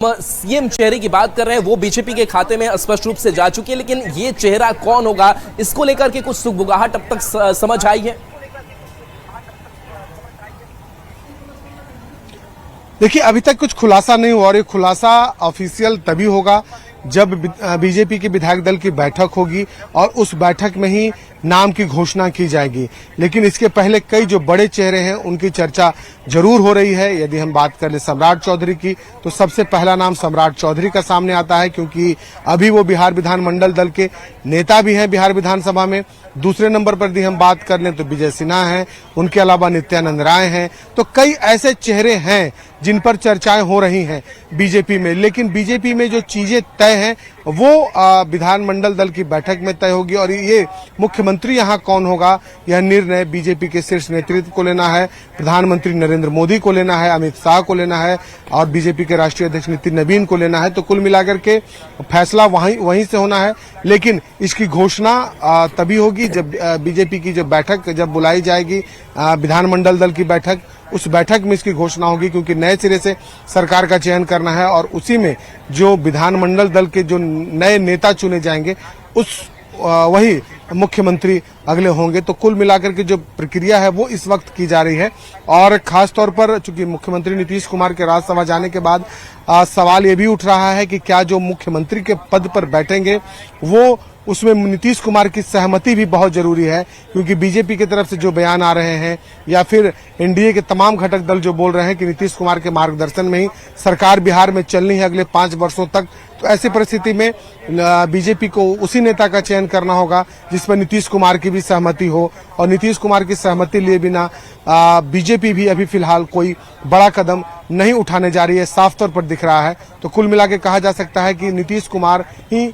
CM चेहरे की बात कर रहे हैं, वो बीजेपी के खाते में स्पष्ट रूप से जा चुकी है, लेकिन ये चेहरा कौन होगा, इसको लेकर के कुछ सुगबुगाहट अब तक समझ आई है। देखिए, अभी तक कुछ खुलासा नहीं हुआ और ये खुलासा ऑफिशियल तभी होगा जब बीजेपी के विधायक दल की बैठक होगी और उस बैठक में ही नाम की घोषणा की जाएगी। लेकिन इसके पहले कई जो बड़े चेहरे हैं उनकी चर्चा जरूर हो रही है। यदि हम बात कर ले सम्राट चौधरी की, तो सबसे पहला नाम सम्राट चौधरी का सामने आता है, क्योंकि अभी वो बिहार विधानमंडल दल के नेता भी हैं बिहार विधानसभा में। दूसरे नंबर पर यदि हम बात कर लें तो विजय सिन्हा हैं, उनके अलावा नित्यानंद राय हैं। तो कई ऐसे चेहरे हैं जिन पर चर्चाएं हो रही हैं बीजेपी में। लेकिन बीजेपी में जो चीजें तय हैं वो विधानमंडल दल की बैठक में तय होगी और ये मुख्यमंत्री यहाँ कौन होगा, यह निर्णय बीजेपी के शीर्ष नेतृत्व को लेना है। प्रधानमंत्री नरेंद्र मोदी को लेना है, अमित शाह को लेना है और बीजेपी के राष्ट्रीय अध्यक्ष नितिन नवीन को लेना है। तो कुल मिलाकर के फैसला वहीं से होना है। लेकिन इसकी घोषणा तभी होगी जब बीजेपी की जो बैठक जब बुलाई जाएगी, विधानमंडल दल की बैठक, उस बैठक में इसकी घोषणा होगी, क्योंकि नए सिरे से सरकार का चयन करना है और उसी में जो विधानमंडल दल के जो नए नेता चुने जाएंगे वही मुख्यमंत्री अगले होंगे। तो कुल मिलाकर के जो प्रक्रिया है वो इस वक्त की जा रही है और खास तौर पर चूंकि मुख्यमंत्री नीतीश कुमार के राज्यसभा जाने के बाद सवाल ये भी उठ रहा है कि क्या जो मुख्यमंत्री के पद पर बैठेंगे वो उसमें नीतीश कुमार की सहमति भी बहुत जरूरी है, क्योंकि बीजेपी की तरफ से जो बयान आ रहे हैं या फिर एनडीए के तमाम घटक दल जो बोल रहे हैं कि नीतीश कुमार के मार्गदर्शन में ही सरकार बिहार में चलनी है अगले 5 वर्षों तक। तो ऐसी परिस्थिति में बीजेपी को उसी नेता का चयन करना होगा जिस पर नीतीश कुमार की भी सहमति हो, और नीतीश कुमार की सहमति लिए बिना बीजेपी भी अभी फिलहाल कोई बड़ा कदम नहीं उठाने जा रही है, साफ तौर पर दिख रहा है। तो कुल मिला के कहा जा सकता है कि नीतीश कुमार ही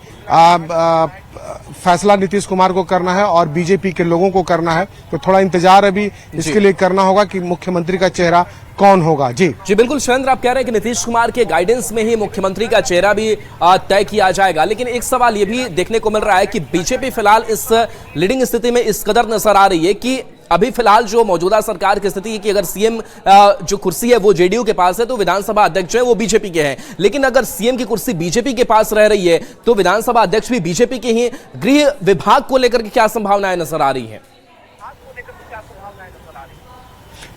फैसला नीतीश कुमार को करना है और बीजेपी के लोगों को करना है। तो थोड़ा इंतजार अभी इसके लिए करना होगा कि मुख्यमंत्री का चेहरा कौन होगा। जी बिल्कुल शैलेंद्र, आप कह रहे हैं कि नीतीश कुमार के गाइडेंस में ही मुख्यमंत्री का चेहरा भी तय किया जाएगा, लेकिन एक सवाल ये भी देखने को मिल रहा है कि बीजेपी फिलहाल इस लीडिंग स्थिति में इस कदर नजर आ रही है कि अभी फिलहाल जो मौजूदा सरकार की स्थिति है कि अगर सीएम जो कुर्सी है वो जेडीयू के पास है तो विधानसभा अध्यक्ष जो है वो बीजेपी के हैं, लेकिन अगर सीएम की कुर्सी बीजेपी के पास रह रही है तो विधानसभा अध्यक्ष भी बीजेपी के ही। गृह विभाग को लेकर के क्या संभावनाएं नजर आ रही हैं?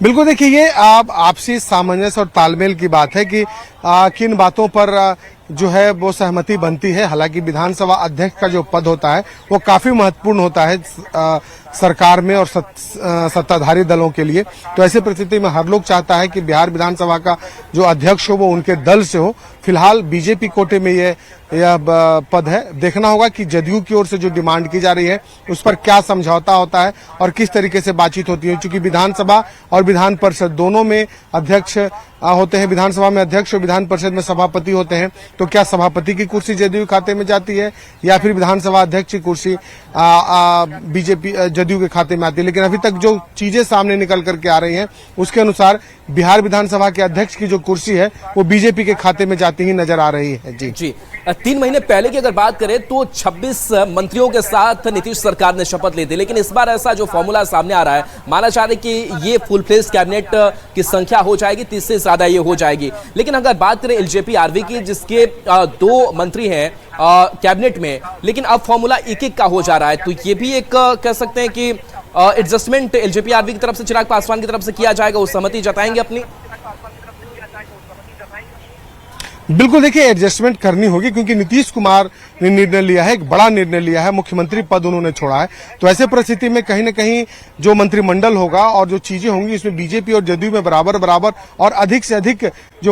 बिल्कुल, देखिए ये आपसी सामंजस्य और तालमेल की बात है कि किन बातों पर जो है वो सहमति बनती है। हालांकि विधानसभा अध्यक्ष का जो पद होता है वो काफी महत्वपूर्ण होता है सरकार में और सत्ताधारी दलों के लिए। तो ऐसी परिस्थिति में हर लोग चाहता है कि बिहार विधानसभा का जो अध्यक्ष हो वो उनके दल से हो। फिलहाल बीजेपी कोटे में यह पद है। देखना होगा कि जदयू की ओर से जो डिमांड की जा रही है उस पर क्या समझौता होता है और किस तरीके से बातचीत होती है, क्योंकि विधानसभा और विधान परिषद दोनों में अध्यक्ष होते हैं। विधानसभा में अध्यक्ष और विधान परिषद में सभापति होते हैं। तो क्या सभापति की कुर्सी जदयू खाते में जाती है या फिर विधानसभा अध्यक्ष की कुर्सी बीजेपी जदयू के खाते में आती है? लेकिन अभी तक जो चीजें सामने निकल करके आ रही हैं उसके अनुसार बिहार विधानसभा के अध्यक्ष की जो कुर्सी है वो बीजेपी के खाते में जाती ही नजर आ रही है। जी 3 महीने पहले की अगर बात करें तो 26 मंत्रियों के साथ नीतीश सरकार ने शपथ ली थी, लेकिन इस बार ऐसा जो फॉर्मूला सामने आ रहा है, माना जा रहा है कि ये फुल फ्लेज कैबिनेट की संख्या हो जाएगी, 30 से ज्यादा ये हो जाएगी। लेकिन अगर बात करें एलजेपी आरवी की, जिसके 2 मंत्री हैं कैबिनेट में, लेकिन अब फॉर्मूला एक का हो जा रहा है, तो ये भी एक कह सकते हैं कि एडजस्टमेंट एलजेपी आरवी की तरफ से, चिराग पासवान की तरफ से किया जाएगा। वो सहमति जताएंगे अपनी? बिल्कुल, देखिए एडजस्टमेंट करनी होगी, क्योंकि नीतीश कुमार ने निर्णय लिया है, एक बड़ा निर्णय लिया है, मुख्यमंत्री पद उन्होंने छोड़ा है। तो ऐसे परिस्थिति में कहीं न कहीं जो मंत्रिमंडल होगा और जो चीजें होंगी इसमें बीजेपी और जदयू में बराबर और अधिक से अधिक जो